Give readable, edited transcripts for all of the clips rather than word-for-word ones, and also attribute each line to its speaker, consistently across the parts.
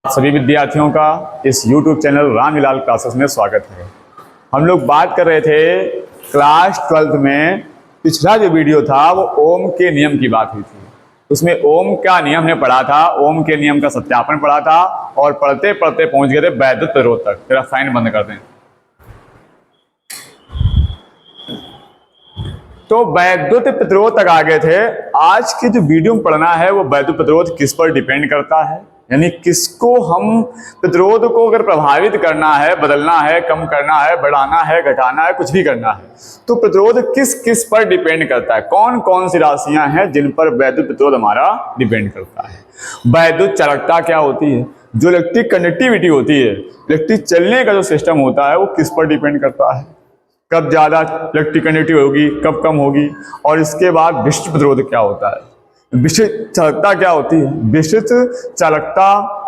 Speaker 1: सभी विद्यार्थियों का इस YouTube चैनल रामलाल क्लासेस में स्वागत है। हम लोग बात कर रहे थे क्लास 12th में, पिछला जो वीडियो था वो ओम के नियम की बात हुई थी। उसमें ओम का नियम हमने पढ़ा था, ओम के नियम का सत्यापन पढ़ा था और पढ़ते पढ़ते पहुंच गए थे वैद्युत प्रतिरोध तक। मेरा साइन बंद कर दें। तो वैद्युत प्रतिरोध तक आ गए थे। आज की जो वीडियो में पढ़ना है वो वैद्युत प्रतिरोध किस पर डिपेंड करता है, यानी किसको हम प्रतिरोध को अगर प्रभावित करना है, बदलना है, कम करना है, बढ़ाना है, घटाना है, कुछ भी करना है, तो प्रतिरोध किस किस पर डिपेंड करता है, कौन कौन सी राशियां हैं जिन पर वैद्युत प्रतिरोध हमारा डिपेंड करता है। वैद्युत चालकता क्या होती है, जो इलेक्ट्रिक कंडक्टिविटी होती है, इलेक्ट्रिक चलने का जो सिस्टम होता है वो किस पर डिपेंड करता है, कब ज्यादा इलेक्ट्रिक कंडक्टिविटी होगी, कब कम होगी। और इसके बाद विशिष्ट प्रतिरोध क्या होता है, विशिष्ट चालकता क्या होती है, विशिष्ट चालकता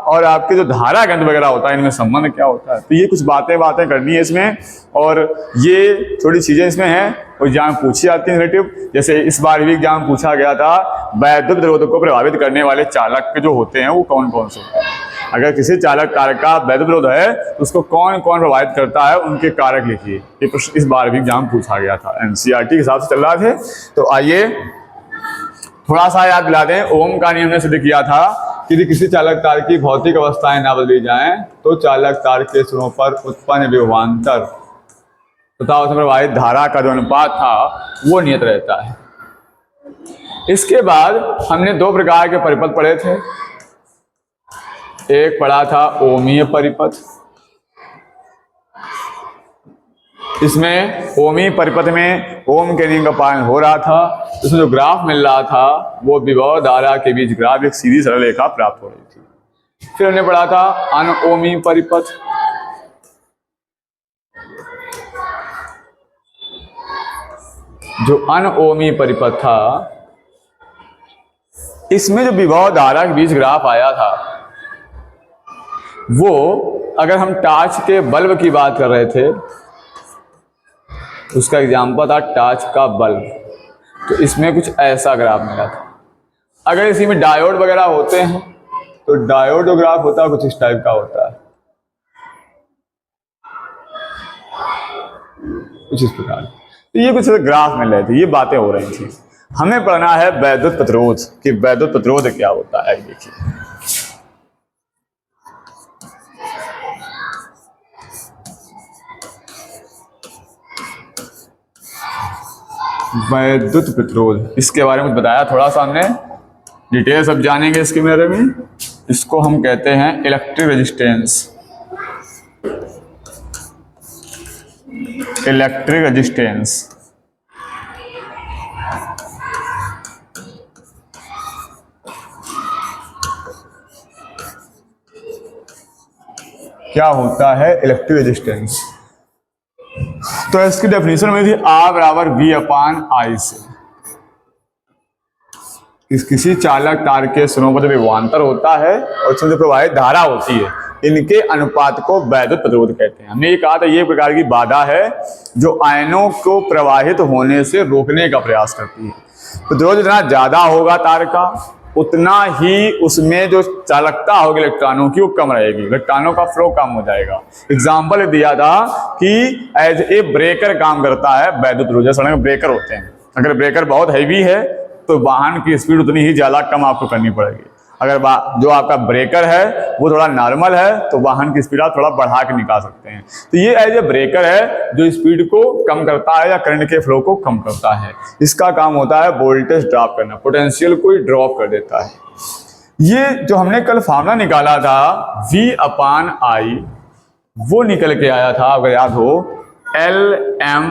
Speaker 1: और आपके जो धारा घनत्व वगैरह होता है, इनमें संबंध क्या होता है। तो ये कुछ बातें करनी है इसमें, और ये थोड़ी चीजें इसमें हैं और एग्जाम पूछी जाती है रिलेटिव। जैसे इस बार भी एग्जाम पूछा गया था, वैद्युत प्रतिरोध को प्रभावित करने वाले चालक जो होते हैं वो कौन कौन से होते हैं। अगर किसी चालक कारक का वैद्युत प्रतिरोध है तो उसको कौन कौन प्रभावित करता है, उनके कारक लिखिए। ये प्रश्न इस बार भी एग्जाम पूछा गया था, एनसीईआरटी के हिसाब से चल रहा थे। तो आइए थोड़ा सा याद दिला दें। ओम का नियम ने सिद्ध किया था कि किसी चालक तार की भौतिक अवस्थाएं ना बदली जाएं तो चालक तार के सिरों पर उत्पन्न विभवांतर तथा उसमें प्रवाहित धारा का जो अनुपात था वो नियत रहता है। इसके बाद हमने दो प्रकार के परिपथ पढ़े थे। एक पढ़ा था ओमीय परिपथ। इसमें ओमीय परिपथ में ओम के नियम का पालन हो रहा था। इसमें जो ग्राफ मिल रहा था वो विभव धारा के बीच ग्राफ एक सीधी सरल रेखा प्राप्त हो रही थी। फिर हमने पढ़ा था अनओमीय परिपथ। जो अनओमीय परिपथ था, इसमें जो विभव धारा के बीच ग्राफ आया था वो, अगर हम टॉर्च के बल्ब की बात कर रहे थे, उसका एग्जाम्पल था टॉर्च का बल्ब, तो इसमें कुछ ऐसा ग्राफ मिला था। अगर इसी में डायोड वगैरह होते हैं तो डायोड जो ग्राफ होता है कुछ इस टाइप का होता है, कुछ इस प्रकार। तो ये कुछ ग्राफ मिल रहे थे, ये बातें हो रही थी। हमें पढ़ना है वैद्युत प्रतिरोध कि वैद्युत प्रतिरोध क्या होता है। देखिए वैद्युत प्रतिरोध, इसके बारे में बताया थोड़ा सा हमने, डिटेल सब जानेंगे इसके बारे में। इसको हम कहते हैं इलेक्ट्रिक रेजिस्टेंस। इलेक्ट्रिक रेजिस्टेंस क्या होता है, इलेक्ट्रिक रेजिस्टेंस। तो इसकी डेफिनेशन में थी R बराबर V अपान I से। किसी चालक तार के सिरों पर जो विभवांतर होता है और उसमें जो प्रवाहित धारा होती है, इनके अनुपात को वैद्युत प्रतिरोध कहते हैं। हमने ये कहा था ये प्रकार की बाधा है जो आयनों को प्रवाहित होने से रोकने का प्रयास करती है। प्रतिरोध जितना ज्यादा होगा तार का, उतना ही उसमें जो चालकता होगी इलेक्ट्रॉनों की वो कम रहेगी, इलेक्ट्रॉनों का फ्लो कम हो जाएगा। एग्जाम्पल दिया था कि एज ए ब्रेकर काम करता है वैद्युत प्रतिरोध। जैसे सड़क में ब्रेकर होते हैं, अगर ब्रेकर बहुत हैवी है तो वाहन की स्पीड उतनी ही ज्यादा कम आपको करनी पड़ेगी। अगर जो आपका ब्रेकर है वो थोड़ा नॉर्मल है तो वाहन की स्पीड आप थोड़ा बढ़ा के निकाल सकते हैं। तो ये एज ए ब्रेकर है जो स्पीड को कम करता है या करंट के फ्लो को कम करता है। इसका काम होता है वोल्टेज ड्रॉप करना, पोटेंशियल को ड्रॉप कर देता है। ये जो हमने कल फार्मूला निकाला था V अपान I, वो निकल के आया था, अगर याद हो, LM/ANE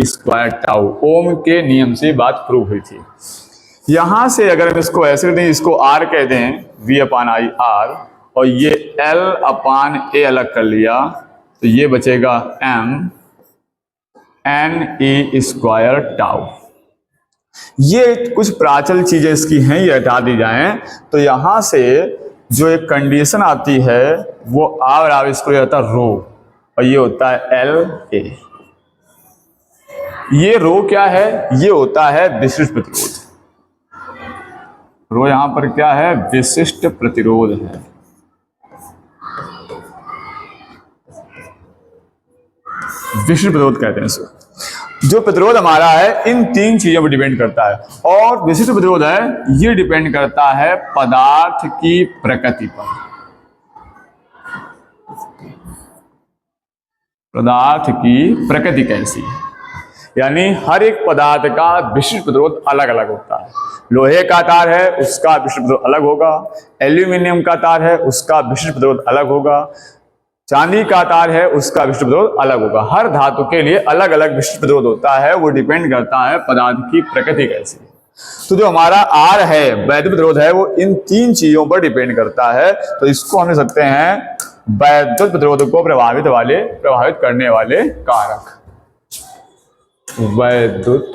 Speaker 1: स्क्वायर टाउ। ओम के नियम से बात प्रूव हुई थी। यहां से अगर हम इसको ऐसे दें, इसको R कह दें, V अपान I R, और ये L अपान A अलग कर लिया तो ये बचेगा MNE स्क्वायर टाउ। ये कुछ प्राचल चीजें इसकी हैं, ये हटा दी जाएं तो यहां से जो एक कंडीशन आती है वो R बराबर इसको रहता है रो, और ये होता है LA। ये रो क्या है, ये होता है विशिष्ट प्रतिरोध। रो यहां पर क्या है, विशिष्ट प्रतिरोध है। विशिष्ट प्रतिरोध कहते हैं इसको। जो प्रतिरोध हमारा है इन तीन चीजों पर डिपेंड करता है, और विशिष्ट प्रतिरोध है ये डिपेंड करता है पदार्थ की प्रकृति पर। पदार्थ की प्रकृति कैसी है, यानी हर एक पदार्थ का विशिष्ट प्रतिरोध अलग अलग होता है। लोहे का तार है उसका विशिष्ट प्रतिरोध अलग होगा, एल्यूमिनियम का तार है उसका विशिष्ट प्रतिरोध अलग होगा, चांदी का तार है उसका विशिष्ट प्रतिरोध अलग होगा। हर धातु के लिए अलग अलग विशिष्ट प्रतिरोध होता है, वो डिपेंड करता है पदार्थ की प्रकृति कैसी है। तो जो हमारा आर है वैद्युत प्रतिरोध है वो इन तीन चीजों पर डिपेंड करता है। तो इसको हम सकते हैं वैद्युत प्रतिरोध को प्रभावित करने वाले कारक। वैद्युत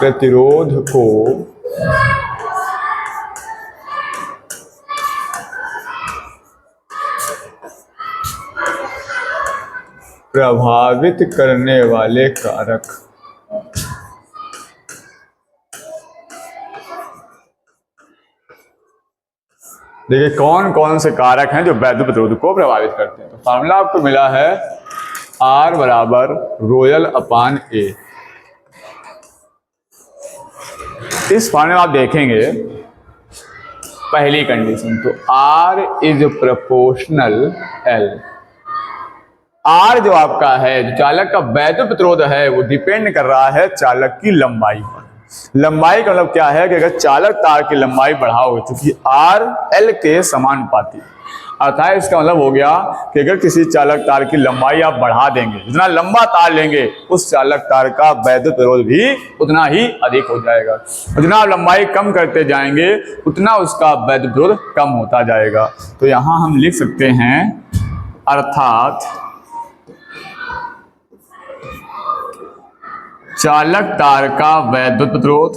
Speaker 1: प्रतिरोध को प्रभावित करने वाले कारक। देखिए कौन कौन से कारक हैं जो वैद्युत प्रतिरोध को प्रभावित करते हैं। तो फार्मूला आपको मिला है R बराबर रोयल अपान ए। इस फार्मूले में आप देखेंगे पहली कंडीशन, तो R is proportional L। R जो आपका है, जो चालक का वैद्युत प्रतिरोध है, वो डिपेंड कर रहा है चालक की लंबाई पर। लंबाई का मतलब क्या है कि अगर चालक तार की लंबाई बढ़ाओगे, चूंकि R L के समानुपाती, अर्थात इसका मतलब हो गया कि अगर किसी चालक तार की लंबाई आप बढ़ा देंगे, जितना लंबा तार लेंगे उस चालक तार का वैद्युत प्रतिरोध भी उतना ही अधिक हो जाएगा। और जितना आप लंबाई कम करते जाएंगे उतना उसका वैद्युत प्रतिरोध कम होता जाएगा। तो यहां हम लिख सकते हैं अर्थात चालक तार का वैद्युत प्रतिरोध,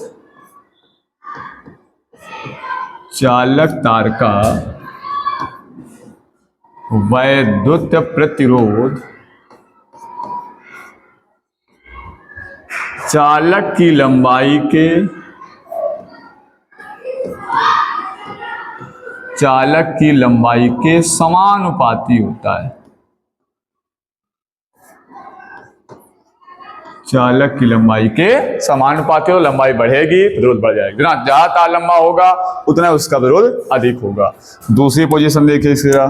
Speaker 1: चालक तार का वैद्युत प्रतिरोध चालक की लंबाई के समानुपाती होता है। चालक की लंबाई के समानुपाती हो, लंबाई बढ़ेगी प्रतिरोध बढ़ जाएगा। जितना ज्यादा तार लंबा होगा उतना उसका प्रतिरोध अधिक होगा। दूसरी पोजीशन देखिए इसका,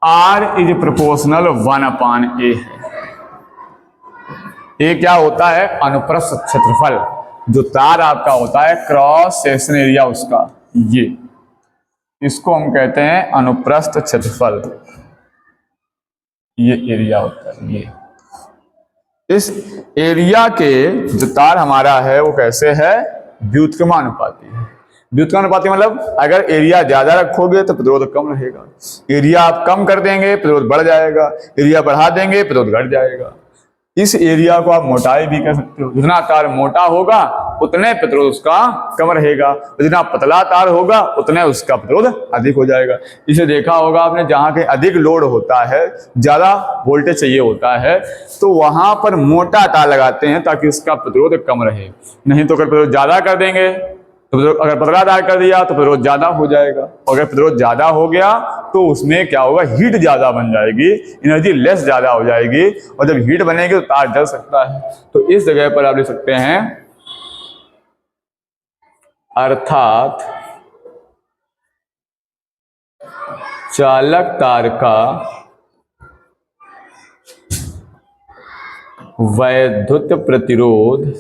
Speaker 1: R इज प्रोपोर्शनल 1/A है। ये क्या होता है, अनुप्रस्थ क्षेत्रफल। जो तार आपका होता है क्रॉस सेक्शन एरिया उसका, ये इसको हम कहते हैं अनुप्रस्थ क्षेत्रफल। ये एरिया होता है, ये इस एरिया के जो तार हमारा है वो कैसे है, व्युत्क्रमानुपाती है। व्युत्क्रमानुपाती मतलब अगर एरिया ज्यादा रखोगे तो प्रतिरोध कम रहेगा, एरिया आप कम कर देंगे प्रतिरोध बढ़ जाएगा, एरिया बढ़ा देंगे प्रतिरोध घट जाएगा। इस एरिया को आप मोटाई भी कह सकते हो। जितना तार मोटा होगा उतने प्रतिरोध उसका कम रहेगा, जितना पतला तार होगा उतने उसका प्रतिरोध अधिक हो जाएगा। इसे देखा होगा आपने, जहाँ के अधिक लोड होता है, ज्यादा वोल्टेज चाहिए होता है, तो वहां पर मोटा तार लगाते हैं ताकि उसका प्रतिरोध कम रहे। नहीं तो अगर प्रतिरोध ज्यादा कर देंगे तो अगर पतला तार कर दिया तो प्रतिरोध ज्यादा हो जाएगा, और अगर प्रतिरोध ज्यादा हो गया तो उसमें क्या होगा, हीट ज्यादा बन जाएगी, एनर्जी लेस ज्यादा हो जाएगी, और जब हीट बनेगी तो तार जल सकता है। तो इस जगह पर आप लिख सकते हैं अर्थात चालक तार का वैद्युत प्रतिरोध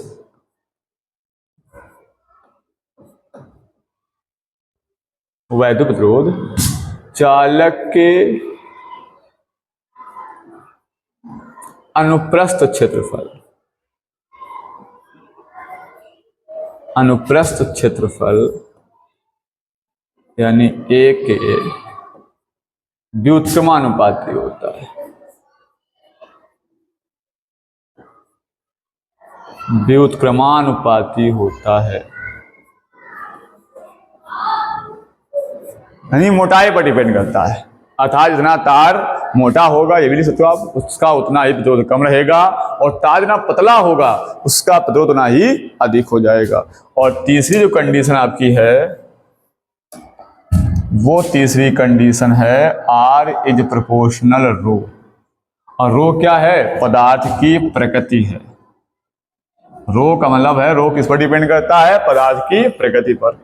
Speaker 1: चालक के अनुप्रस्थ क्षेत्रफल यानी A के व्युत्क्रमानुपाती होता है। व्युत्क्रमानुपाती होता है यानी मोटाई पर डिपेंड करता है। अर्थात जितना तार मोटा होगा, ये भी लिख सकते हो आप, उसका उतना ही प्रतिरोध कम रहेगा, और तार जितना पतला होगा उसका प्रतिरोध उतना ही अधिक हो जाएगा। और तीसरी जो कंडीशन आपकी है वो तीसरी कंडीशन है R इज प्रोपोर्शनल रो। और रो क्या है? पदार्थ की प्रकृति है। रो का मतलब है, रो किस पर डिपेंड करता है? पदार्थ की प्रकृति पर।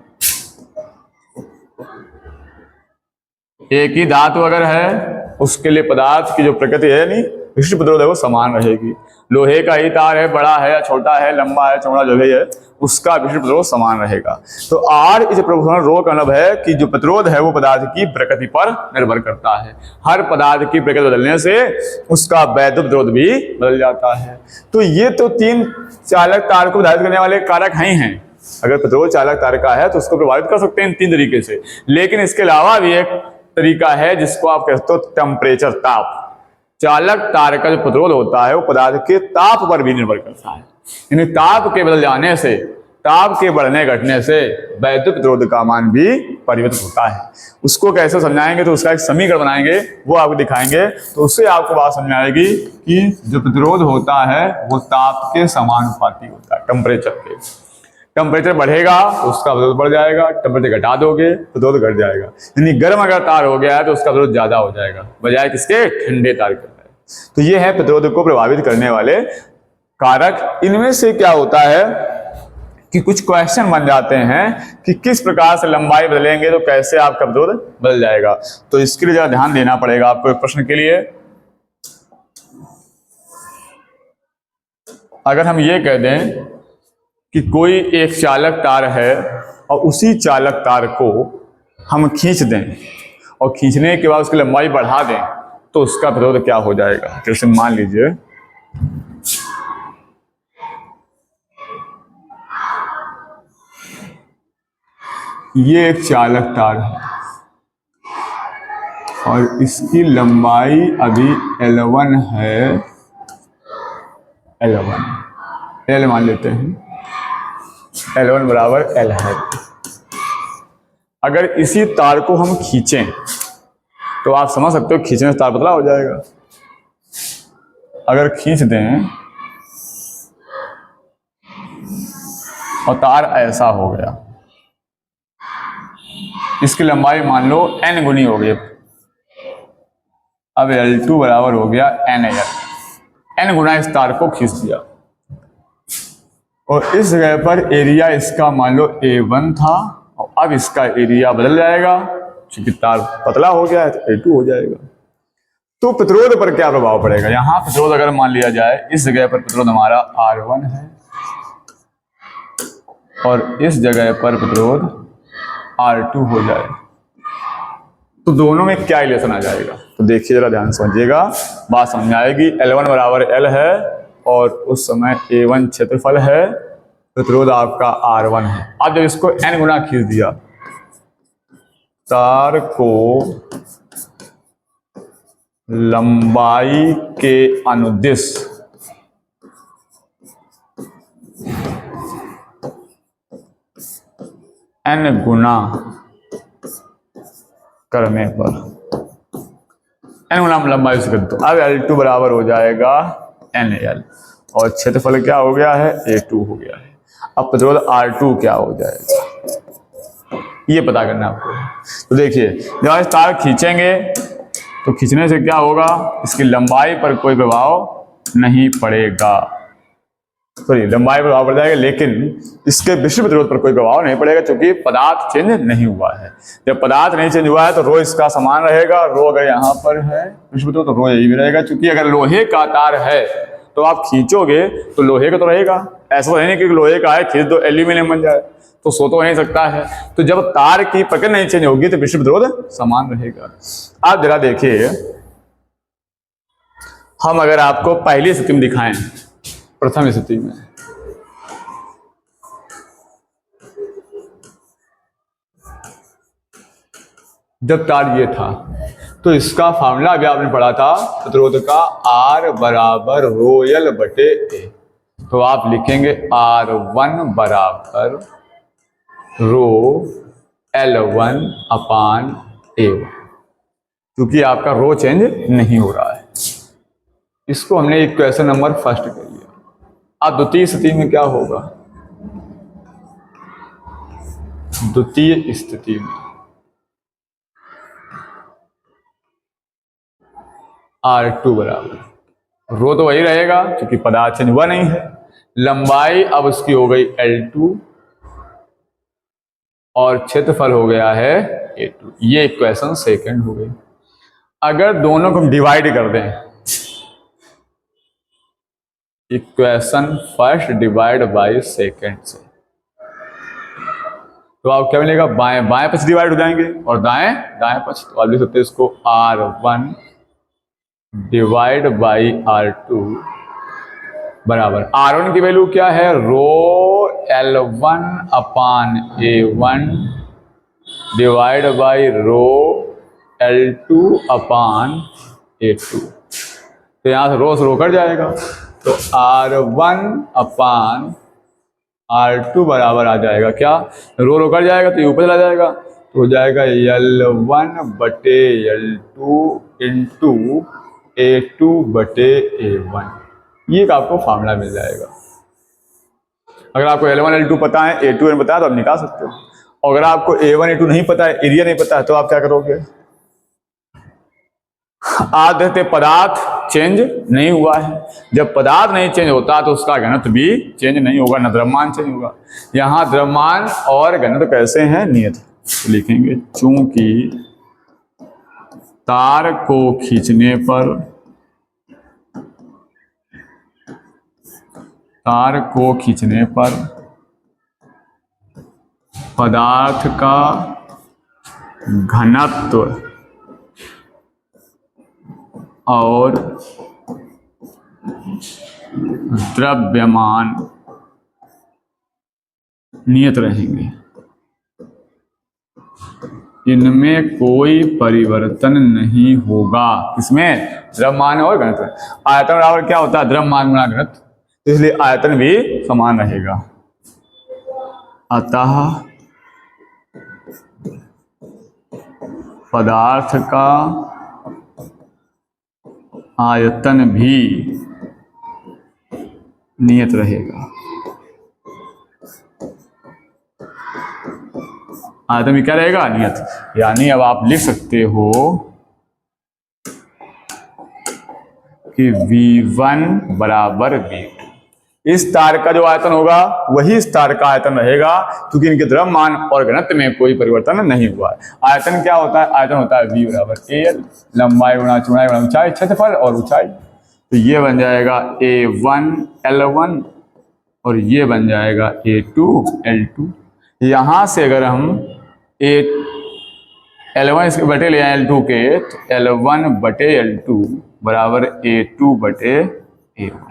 Speaker 1: एक ही धातु अगर है उसके लिए पदार्थ की जो प्रकृति है यानी विशिष्ट प्रतिरोध है वो समान रहेगी। लोहे का ही तार है, बड़ा है या छोटा है, लंबा है चौड़ा, जो भी है उसका विशिष्ट प्रतिरोध समान रहेगा। तो R इज प्रोपोर्शनल रो का मतलब है कि जो प्रतिरोध है वो पदार्थ की प्रकृति पर निर्भर करता है। हर पदार्थ की प्रकृति बदलने से उसका वैद्युत प्रतिरोध भी बदल जाता है। तो ये तो तीन चालक तार को प्रभावित करने वाले कारक हैं। अगर प्रतिरोध चालक तार का है तो उसको प्रभावित कर सकते हैं इन तीन तरीके से। लेकिन इसके अलावा भी एक तरीका है जिसको आप कहते हो टेम्परेचर, ताप। चालक तार का जो प्रतिरोध होता है वो पदार्थ के ताप पर भी निर्भर करता है। यानी ताप के बदल जाने से, ताप के बढ़ने घटने से वैद्युत प्रतिरोध का मान भी परिवर्तित होता है। उसको कैसे समझाएंगे तो उसका एक समीकरण बनाएंगे, वो आपको दिखाएंगे, तो उससे आपको बात समझ आएगी कि जो प्रतिरोध होता है वो ताप के समानुपाती होता है, टेम्परेचर के। टेम्परेचर बढ़ेगा तो उसका प्रतिरोध बढ़ जाएगा, टेम्परेचर घटा दोगे प्रतिरोध घट जाएगा। यानी गर्म अगर तार हो गया है तो उसका प्रतिरोध ज्यादा हो जाएगा बजाय किसके? ठंडे तार के। तो ये है प्रतिरोध को प्रभावित करने वाले कारक। इनमें से क्या होता है कि कुछ क्वेश्चन बन जाते हैं कि किस प्रकार से लंबाई बदलेंगे तो कैसे आपका प्रतिरोध बदल जाएगा। तो इसके लिए जरा ध्यान देना पड़ेगा आपको एक प्रश्न के लिए। अगर हम ये कह दें कि कोई एक चालक तार है और उसी चालक तार को हम खींच दें और खींचने के बाद उसकी लंबाई बढ़ा दें तो उसका प्रतिरोध क्या हो जाएगा। जैसे मान लीजिए ये एक चालक तार है और इसकी लंबाई अभी L1 है, L मान लेते हैं, L1 बराबर L है। अगर इसी तार को हम खींचें तो आप समझ सकते हो खींचने से तार पतला हो जाएगा। अगर खींच दें और तार ऐसा हो गया, इसकी लंबाई मान लो n गुनी हो गई। अब L2 बराबर हो गया n गुना इस तार को खींच दिया और इस जगह पर एरिया इसका मान लो A1 था और अब इसका एरिया बदल जाएगा क्योंकि तार पतला हो गया है तो A2 हो जाएगा। तो प्रतिरोध पर क्या प्रभाव पड़ेगा? यहाँ प्रतिरोध अगर मान लिया जाए इस जगह पर प्रतिरोध हमारा R1 है और इस जगह पर प्रतिरोध R2 हो जाए तो दोनों में क्या रिलेशन आ जाएगा? तो देखिए जरा ध्यान समझिएगा, बात समझ आएगी। L1 बराबर L है और उस समय A1 क्षेत्रफल है, प्रतिरोध आपका R1 है। अब जब इसको n गुना खींच दिया, तार को लंबाई के अनुदिश n गुना करने पर n गुना लंबाई से कर दो, अब L2 बराबर हो जाएगा NL और क्षेत्रफल क्या हो गया है? A2 हो गया है। अब प्रतिरोध R2 क्या हो जाएगा ये पता करना आपको। तो देखिए जब इस तार खींचेंगे तो खींचने से क्या होगा? इसकी लंबाई पर कोई प्रभाव नहीं पड़ेगा, सॉरी लंबाई पर प्रभाव पड़ जाएगा लेकिन इसके विशिष्ट प्रतिरोध पर कोई प्रभाव नहीं पड़ेगा क्योंकि पदार्थ चेंज नहीं हुआ है। जब पदार्थ नहीं चेंज हुआ है तो रो इसका समान रहेगा। रो अगर यहाँ पर है विशिष्ट प्रतिरोध तो रो यही भी रहेगा, क्योंकि अगर लोहे का तार है तो आप खींचोगे तो लोहे का तो रहेगा। ऐसा नहीं कि लोहे का है खींच दो एल्यूमिनियम बन जाए, तो सो तो नहीं सकता है। तो जब तार की प्रकृति नहीं चेंज होगी तो विशिष्ट प्रतिरोध समान रहेगा। आप जरा देखिए, हम अगर आपको पहली स्थिति में दिखाएं, प्रथम स्थिति में जब तार ये था तो इसका फार्मूला अभी आपने पढ़ा था प्रतिरोध का, R बराबर रो L बटे A। तो आप लिखेंगे R1 बराबर रो L1 अपान A1। क्योंकि आपका रो चेंज नहीं हो रहा है। इसको हमने इक्वेशन नंबर फर्स्ट कर लिया। अब द्वितीय स्थिति में क्या होगा? द्वितीय स्थिति में R2 बराबर, रो तो वही रहेगा क्योंकि पदार्थ चेंज हुआ नहीं है। लंबाई अब उसकी हो गई L2 और क्षेत्रफल हो गया है A2। ये इक्वेशन सेकंड हो गई। अगर दोनों को हम डिवाइड कर दें, equation first divide by second से, तो आप क्या मिलेगा? बाएं बाएं पक्ष डिवाइड हो जाएंगे और दाएं दाएं पक्ष। तो आप लिख सकते हैं इसको R1 डिवाइड बाई R2 बराबर, R1 की वैल्यू क्या है? रो L1 upon A1 divide by rho L2 upon A2। तो यहां से रो कट जाएगा, तो R1 अपान R2 बराबर आ जाएगा क्या? रो कट जाएगा तो ये ऊपर चला जाएगा, तो हो जाएगा L1 बटे L2 इंटू A2 बटे A1। ये एक आपको फार्मूला मिल जाएगा। अगर आपको L1 L2 पता है, A2 N पता है, तो आप निकाल सकते हो। अगर आपको A1 A2 नहीं पता है, एरिया नहीं पता है, तो आप क्या करोगे? आज देखते पदार्थ चेंज नहीं हुआ है। जब पदार्थ नहीं चेंज होता तो उसका घनत्व भी चेंज नहीं होगा, न द्रव्यमान चेंज होगा। यहां द्रव्यमान और घनत्व कैसे हैं? नियत। तो लिखेंगे चूंकि तार को खींचने पर पदार्थ का घनत्व और द्रव्यमान नियत रहेंगे, इनमें कोई परिवर्तन नहीं होगा। किसमें? द्रव्यमान और घनत्व। आयतन बराबर क्या होता है? द्रव्यमान गुणा घनत्व, इसलिए आयतन भी समान रहेगा। अतः पदार्थ का आयतन भी नियत रहेगा। आयतन भी क्या रहेगा? नियत। यानी अब आप लिख सकते हो कि V1 बराबर V2। इस तार का जो आयतन होगा वही इस तार का आयतन रहेगा, क्योंकि इनके द्रव्यमान और घनत्व में कोई परिवर्तन नहीं हुआ है। आयतन क्या होता है? आयतन होता है V बराबर AL, लंबाई गुणा चौड़ाई गुणा ऊंचाई, क्षेत्रफल और ऊंचाई। तो ये बन जाएगा A1 L1 और ये बन जाएगा A2 L2। यहां से अगर हम L1 इसके बटे ले आए L2 के, तो L1 बटे L2 बराबर A2 बटे A1।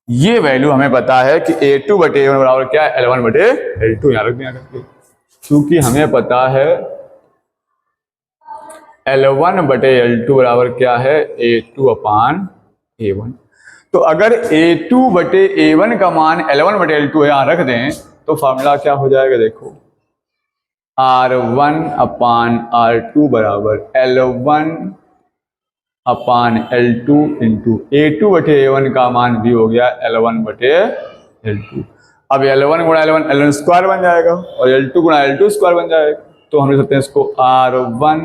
Speaker 1: ये वैल्यू हमें पता है कि A2 बटे A1 बराबर क्या है? L1 बटे L2। यहां रख दिया करके, क्योंकि हमें पता है L1 बटे L2 बराबर क्या है? A2 अपान A1। तो अगर A2 बटे A1 का मान L1 बटे L2 यहां रख दें तो फॉर्मूला क्या हो जाएगा? देखो, R1 अपान R2 बराबर L1 अपान L2 इंटू A2 बटे A1 का मान भी हो गया L1 बटे L2। अब L1 गुणा L1 स्क्वायर बन जाएगा और L2 गुणा L2 स्क्वायर बन जाएगा। तो हम लिख सकते हैं इसको R1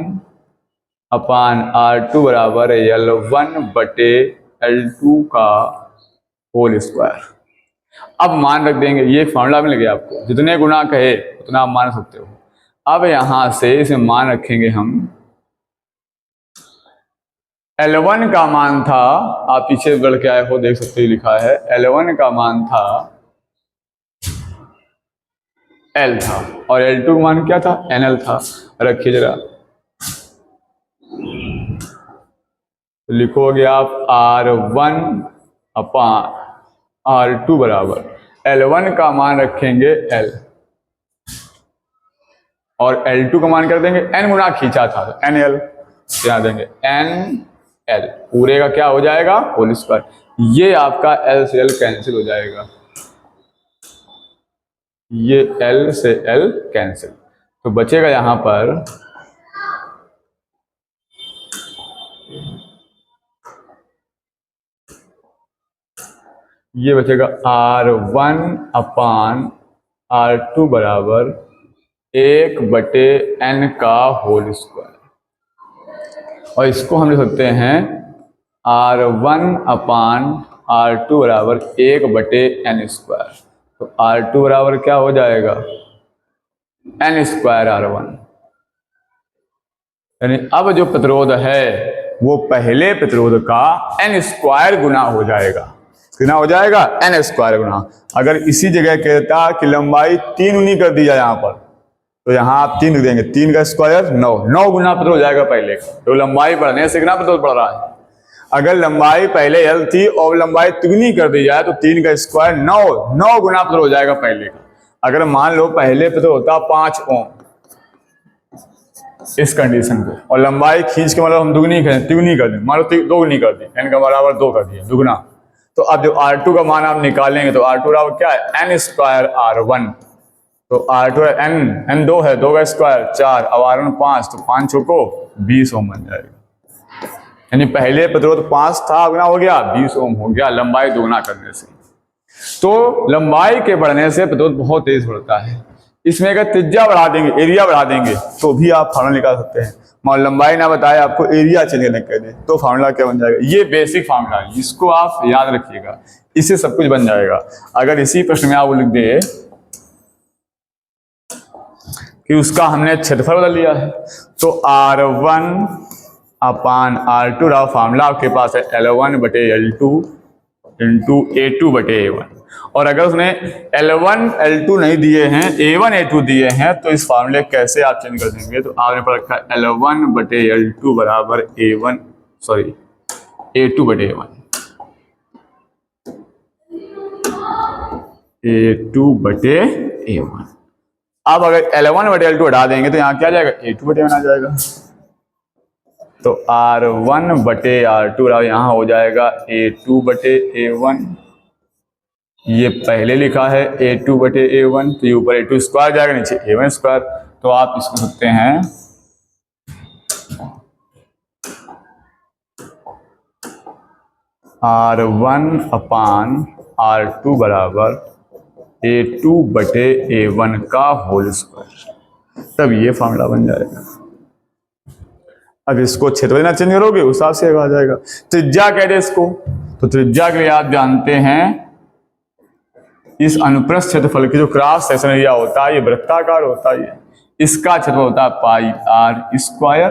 Speaker 1: अपान R2 बराबर L1 बटे L2 का होल स्क्वायर। अब मान रख देंगे, ये फॉर्मूला मिल गया आपको, जितने गुना कहे उतना आप मान सकते हो। अब यहां से इसे मान रखेंगे हम। L1 का मान था, आप पीछे बढ़ के आए हो देख सकते हो, लिखा है L1 का मान था L था और L2 का मान क्या था? NL था। रखिए जरा, तो लिखोगे आप R1 अपान R2 बराबर L1 का मान रखेंगे L और L2 का मान कर देंगे N गुना खींचा था तो NL, यहाँ देंगे NL, पूरे का क्या हो जाएगा? Whole square. ये आपका L से L कैंसिल हो जाएगा, ये L से L कैंसिल, तो बचेगा यहां पर ये बचेगा R1/R2 बराबर 1/n का होल स्क्वायर, और इसको हम लिख सकते हैं R1/R2 बराबर 1/n स्क्वायर। तो R2 बराबर क्या हो जाएगा, n स्क्वायर R1। यानी अब जो प्रतिरोध है वो पहले प्रतिरोध का n स्क्वायर गुना हो जाएगा। कितना हो जाएगा, n स्क्वायर गुना। अगर इसी जगह कहता कि लंबाई 3 गुनी कर दी जाए यहाँ पर, तो यहाँ आप 3 लिख देंगे, 3 का स्क्वायर 9 गुना प्रतिरोध हो जाएगा पहले का। तो लंबाई बढ़ने से कितना प्रतिरोध बढ़ रहा है। अगर लंबाई पहले L थी और लंबाई तिगुनी कर दी जाए तो 3 का स्क्वायर 9 गुना प्रतिरोध हो जाएगा पहले का। अगर मान लो पहले प्रतिरोध होता 5 ओम इस कंडीशन पे, और लंबाई खींच के मतलब हम दुगनी करें, तिगुनी कर दें, मान लो 2 गुनी कर दी, n का बराबर 2 कर दिया दुगुना। तो अब जो R2 का मान आप निकालेंगे तो R2 बराबर क्या है, n स्क्वायर R1। तो R2 n 2 है, 2 का स्क्वायर 4, अब R1 5, तो 5 चौको 20 ओम बन जाएगा। यानी पहले प्रतिरोध 5 था, गुना हो गया 20 ओम हो गया लंबाई दोगुना करने से। तो लंबाई के बढ़ने से प्रतिरोध बहुत तेज बढ़ता है। इसमें अगर त्रिज्या बढ़ा देंगे, एरिया बढ़ा देंगे, तो भी आप फार्मूला निकाल सकते हैं। मान लंबाई ना बताए, आपको एरिया चेंज करने कह दे, तो फार्मूला क्या बन जाएगा। ये बेसिक फार्मूला है, इसको आप याद रखिएगा, इससे सब कुछ बन जाएगा। अगर इसी प्रश्न में आप लिख दे कि उसका हमने क्षेत्रफल बदल लिया है, तो R1/R2 रहा फार्मूला आपके पास है L1/L2 इंटू A2/A1। और अगर उसने L1 L2 नहीं दिए हैं, A1 A2 दिए हैं, तो इस फार्मूले कैसे आप चेंज कर देंगे। तो आपने पर रखा L1/L2 बराबर A2/A1, A2/A1। अब अगर L1/L2 हटा देंगे तो यहाँ क्या आ जाएगा, A2/A1 आ जाएगा। तो R1/R2 यहाँ हो जाएगा A2/A1। ये पहले लिखा है A2/A1, तो ये ऊपर A2 स्क्वायर जाएगा, नीचे A1 स्क्वायर। तो आप इसको लिखते हैं R1/R2 बराबर A2/A1 का होल स्क्वायर, तब ये फार्मूला बन जाएगा। अब इसको क्षेत्रफल ना चेंज करोगे उस हिसाब से आ जाएगा। त्रिज्या कह दे इसको, तो त्रिज्या के लिए आप जानते हैं इस अनुप्रस्थ क्षेत्रफल की जो क्रॉस सेक्शन एरिया होता है, ये वृत्ताकार होता है, इसका क्षेत्रफल होता है पाई R स्क्वायर।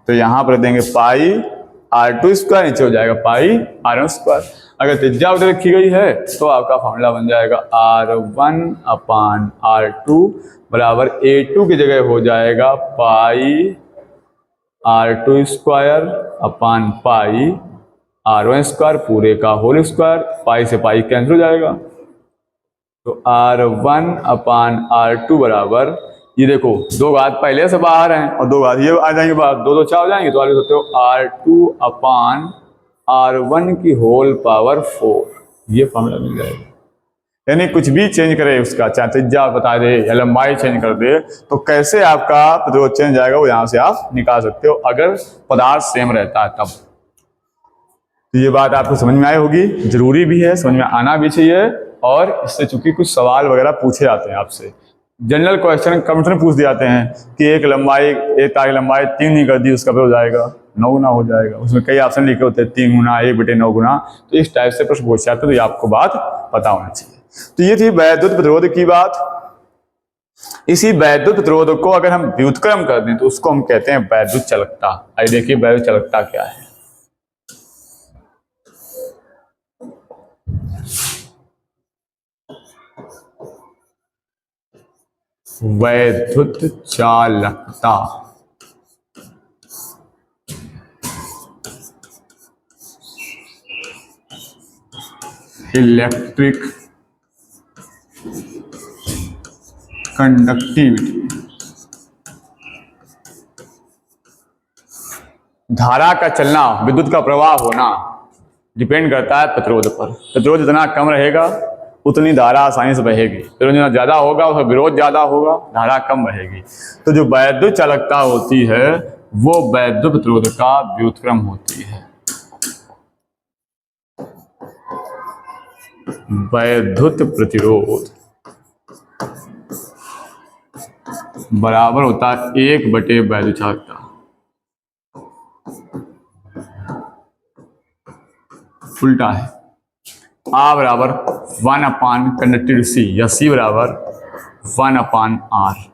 Speaker 1: तो यहाँ पर देंगे पाई R2 स्क्वायर, नीचे हो जाएगा पाई R1 स्क्वायर। अगर त्रिज्या उधर रखी गई है तो आपका फॉर्मूला बन जाएगा R1/R2 बराबर A2 की जगह हो जाएगा पाई R2 स्क्वायर अपान पाई R1 स्क्वायर पूरे का होल स्क्वायर। पाई से पाई कैंसिल हो जाएगा, तो R1/R2 बराबर, ये देखो 2 घात पहले से बाहर हैं और 2 घात ये आ जाएंगे बाहर, 2 4 हो जाएंगे, तो आप लिख सकते हो R2/R1 की होल पावर 4। ये फॉर्मूला मिल जाएगा। यानी कुछ भी चेंज करे उसका, चाहे त्रिज्या बता दे या लंबाई चेंज कर दे, तो कैसे आपका प्रतिरोध चेंज जाएगा वो यहाँ से आप निकाल सकते हो, अगर पदार्थ सेम रहता है तब। तो ये बात आपको समझ में आई होगी, जरूरी भी है, समझ में आना भी चाहिए। और इससे चूंकि कुछ सवाल वगैरह पूछे जाते हैं आपसे, जनरल क्वेश्चन कमेंट में पूछ दिए जाते हैं कि एक तार की लंबाई 3 नहीं कर दी, उसका हो जाएगा 9 गुना हो जाएगा। उसमें कई ऑप्शन लिखे होते हैं 3 गुना 1/9 गुना, तो इस टाइप से प्रश्न पूछ जाते हैं, तो ये आपको बात पता होना चाहिए। तो ये थी वैद्युत प्रतिरोध की बात। इसी वैद्युत प्रतिरोध को अगर हम व्युत्क्रम कर दें तो उसको हम कहते हैं वैद्युत चालकता। आइए देखिए वैद्युत चालकता क्या है। वैद्युत चालकता, इलेक्ट्रिक कंडक्टिविटी, धारा का चलना, विद्युत का प्रवाह होना डिपेंड करता है प्रतिरोध पर। प्रतिरोध जितना कम रहेगा उतनी धारा आसानी से बहेगी, प्रतिरोध जितना ज्यादा होगा उसका विरोध ज्यादा होगा, धारा कम बहेगी। तो जो वैद्युत चालकता होती है वो वैद्युत प्रतिरोध का व्युत्क्रम होती है। वैद्युत प्रतिरोध बराबर होता है 1 बटे वैद्युत चालकता। उल्टा है, आ बराबर 1 अपान कंडक्टिविटी सी, या सी बराबर 1 अपान आर।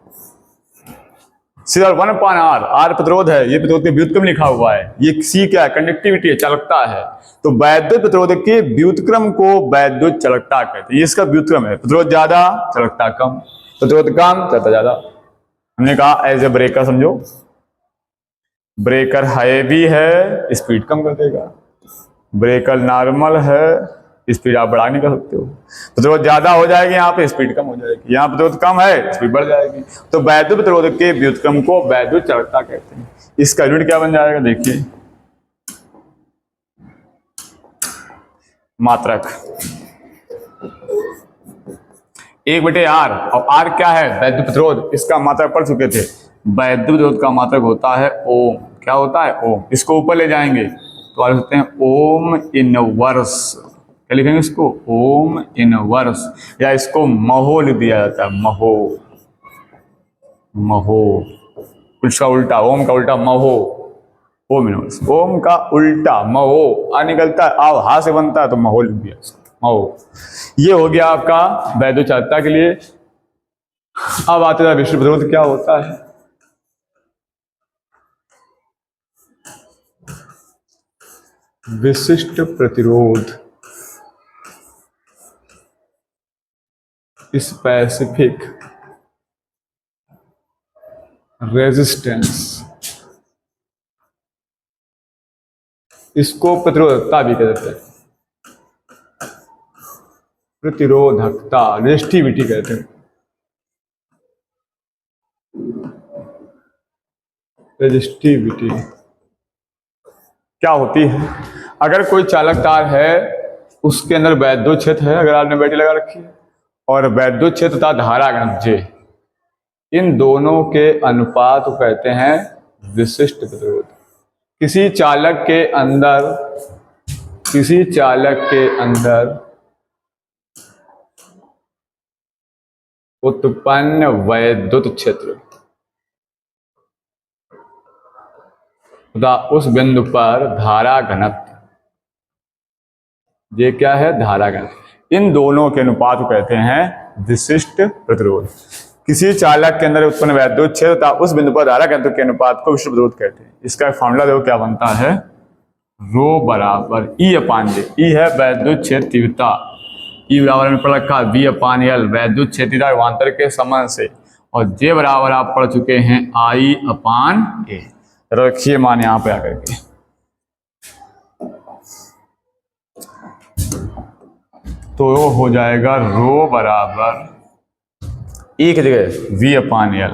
Speaker 1: सीधा 1 अपान आर, आर प्रतिरोध है, ये प्रतिरोध के व्युत्क्रम लिखा हुआ है, ये सी क्या है, कंडक्टिविटी है, चालकता है। तो वैद्युत प्रतिरोध के व्युत्क्रम को वैद्युत चालकता कहते हैं। ये इसका व्युत्क्रम है, प्रतिरोध ज्यादा चालकता कम, प्रतिरोध कम चालकता ज्यादा। हमने कहा एज ए ब्रेकर समझो, ब्रेकर हैवी है स्पीड कम कर देगा, ब्रेकर नॉर्मल है स्पीड आप बढ़ा नहीं कर सकते हो। प्रतिरोध ज्यादा हो जाएगी यहाँ पे, स्पीड कम हो जाएगी, यहाँ प्रतिरोध कम है स्पीड बढ़ जाएगी। तो वैद्युत प्रतिरोध के व्युत्क्रम को वैद्युत चालकता कहते हैं। इसका यूनिट क्या बन जाएगा देखिए, मात्रक 1/r, और r क्या है, वैद्युत प्रतिरोध, इसका मात्रक पढ़ चुके थे। वैद्युत प्रतिरोध का मात्रक होता है ओम। क्या होता है, ओम। इसको ऊपर ले जाएंगे तो आ सकते हैं ओम इनवर्स। क्या लिखेंगे इसको, ओम इनवर्स, या इसको महो लिख दिया जाता है, महो। महो उसका उल्टा, ओम का उल्टा महो, ओम इनवर्स। ओम का उल्टा महो, आ निकलता है, आ हा से बनता है तो महो लिख दिया इसको, महो। ये हो गया आपका वैद्युत चालकता के लिए। अब आते हैं विशिष्ट प्रतिरोध क्या होता है। विशिष्ट प्रतिरोध स्पेसिफिक रेजिस्टेंस, इसको प्रतिरोधकता भी कहते हैं, प्रतिरोधकता रेजिस्टिविटी कहते हैं, रेजिस्टिविटी क्या होती है। अगर कोई चालक तार है, उसके अंदर वैद्युत क्षेत्र है, अगर आपने बैटरी लगा रखी है, और वैद्युत क्षेत्र तथा धारा घनत्व J, इन दोनों के अनुपात को कहते हैं विशिष्ट प्रतिरोध। किसी चालक के अंदर उत्पन्न वैद्युत क्षेत्र तथा उस बिंदु पर धारा घनत्व, ये क्या है, धारा घनत्व, इन दोनों के अनुपात को कहते हैं विशिष्ट प्रतिरोध। किसी चालक के अंदर उत्पन्न वैद्युत क्षेत्र तथा उस बिंदु पर धारा घनत्व के अनुपात को विशिष्ट प्रतिरोध कहते हैं। इसका फॉर्मूला देखो क्या बनता है, रो बराबर ई अपान जे। ई है वैद्युत क्षेत्र तीव्रता, ई बराबर में पढ़ रखा वी अपान एल, वैद्युत क्षेत्र विभवांतर के संबंध से, और जे बराबर आप पढ़ चुके हैं आई अपान ए। रखिए मान यहां पे आकर के, तो हो जाएगा रो बराबर ई की जगह वी अपान एल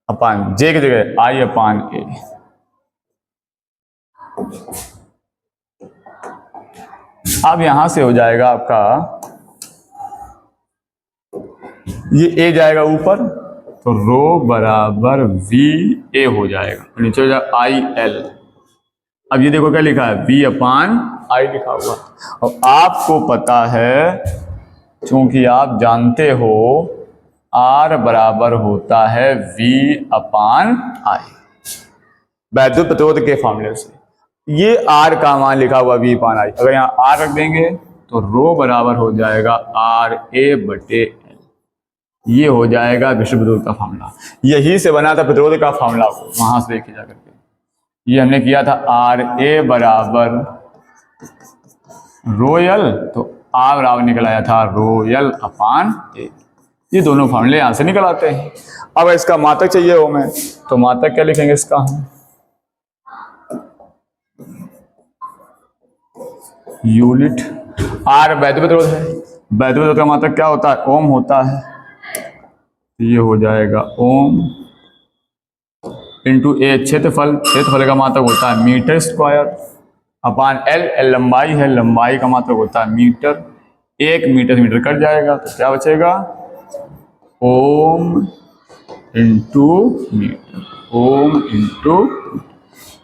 Speaker 1: अपान जे की जगह आई अपान ए। अब यहां से हो जाएगा आपका, ये ए जाएगा ऊपर, तो रो बराबर वी ए हो जाएगा, और नीचे हो जाएगा आई एल। अब ये देखो क्या लिखा है, वी अपान आई लिखा हुआ, और आपको पता है, क्योंकि आप जानते हो आर बराबर होता है वी अपान आई, वैद्युत प्रतिरोध के फॉर्मूले से। ये आर का मान लिखा हुआ वी अपान आई, अगर यहाँ आर रख देंगे तो रो बराबर हो जाएगा आर ए बटे एल। ये हो जाएगा विशिष्ट प्रतिरोध का फॉर्मूला। यही से बना था प्रतिरोध का फॉर्मूला, वहां से देखे जाकर के ये हमने किया था, आर ए बराबर रोयल, तो आर बराबर निकल आया था रोयल अपान ए। ये दोनों फॉर्मूले यहां से निकल आते हैं। अब इसका मात्रक चाहिए हो में, तो मात्रक क्या लिखेंगे इसका हम, यूनिट। आर वैद्युत प्रतिरोध है, वैद्युत प्रतिरोध का मात्रक क्या होता है, ओम होता है। ये हो जाएगा ओम इंटू ए क्षेत्रफल, क्षेत्रफल का मात्रक होता है मीटर स्क्वायर, अपान एल, एल लंबाई है, लंबाई का मात्रक होता है मीटर। 1 मीटर से मीटर कट जाएगा तो क्या बचेगा, ohm into metre, ohm into.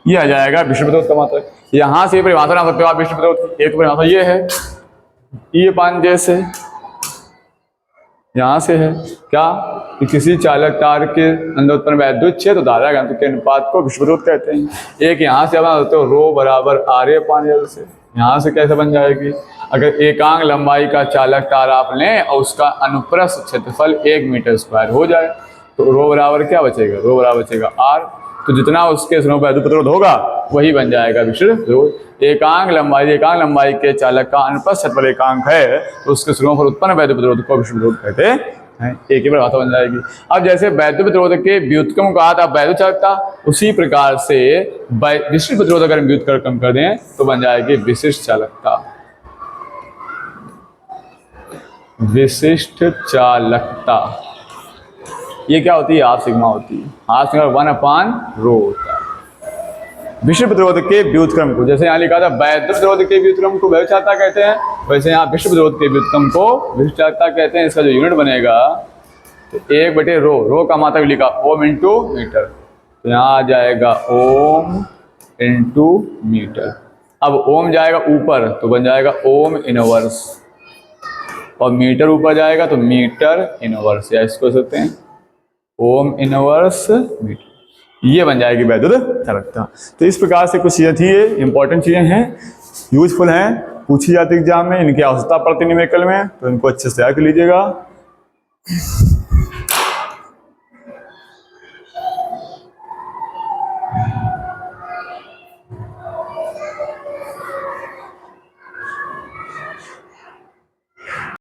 Speaker 1: ये आ जाएगा विशिष्ट प्रतिरोध का मात्रक। यहां से परिभाषा बना सकते हो आप विशिष्ट प्रतिरोध की। एक परिभाषा ये है, ये पान जैसे यहां से है क्या कि किसी चालक तार के अंदर उत्पन्न वैद्युत क्षेत्र धारा घनत्व के अनुपात को विशिष्ट प्रतिरोध कहते हैं। एक यहां से बना सकते हो रो बराबर आर ए पान एल से। यहां से कैसे बन जाएगी, अगर एकांक लंबाई का चालक तार आप लें और उसका अनुप्रस्थ क्षेत्रफल 1 मीटर स्क्वायर हो जाए तो रो बराबर क्या बचेगा, रो बराबर बचेगा आर। तो जितना उसके स्नो वैद्युत प्रतिरोध होगा वही बन जाएगा विशिष्ट प्रतिरोध। एकांक लंबाई के चालक का अनुप्रस्थ क्षेत्रफल एकांक है तो उसके स्नो पर उत्पन्न वैद्युत प्रतिरोध को विशिष्ट प्रतिरोध कहते हैं। एक ही परिभाषा बन जाएगी। अब जैसे वैद्युत प्रतिरोध के व्युत्क्रम को कहा था वैद्युत चालकता, उसी प्रकार से विशिष्ट प्रतिरोध अगर हम व्युत्क्रम कर दें तो बन जाएगी विशिष्ट चालकता। विशिष्ट चालकता ये क्या होती है, हाफ सिग्मा होती है। हाफ सिग्मा 1/ρ होता है। विशिष्ट प्रतिरोध के व्युत्क्रम को, जैसे यहाँ लिखा था वैद्युत प्रतिरोध के व्युत्क्रम को वैद्युत चालकता कहते हैं, वैसे यहाँ विशिष्ट प्रतिरोध के व्युत्क्रम को विशिष्ट चालकता कहते हैं। इसका जो यूनिट बनेगा तो 1/ρ का मात्रक लिखा ओम इंटू मीटर, तो यहाँ आ जाएगा ओम इंटू मीटर। अब ओम जाएगा ऊपर तो बन जाएगा ओम इनवर्स, और मीटर ऊपर जाएगा तो मीटर इनवर्स, या इसको सकते हैं ओम इनवर्स मीटर। ये बन जाएगी वैद्युत चालकता। तो इस प्रकार से कुछ चीज़ें थी, ये इंपॉर्टेंट चीज़ें हैं, यूजफुल हैं, पूछी जाती एग्जाम में, इनकी आवश्यकता पड़ती न्यूमेरिकल में, तो इनको अच्छे से तैयार कर लीजिएगा।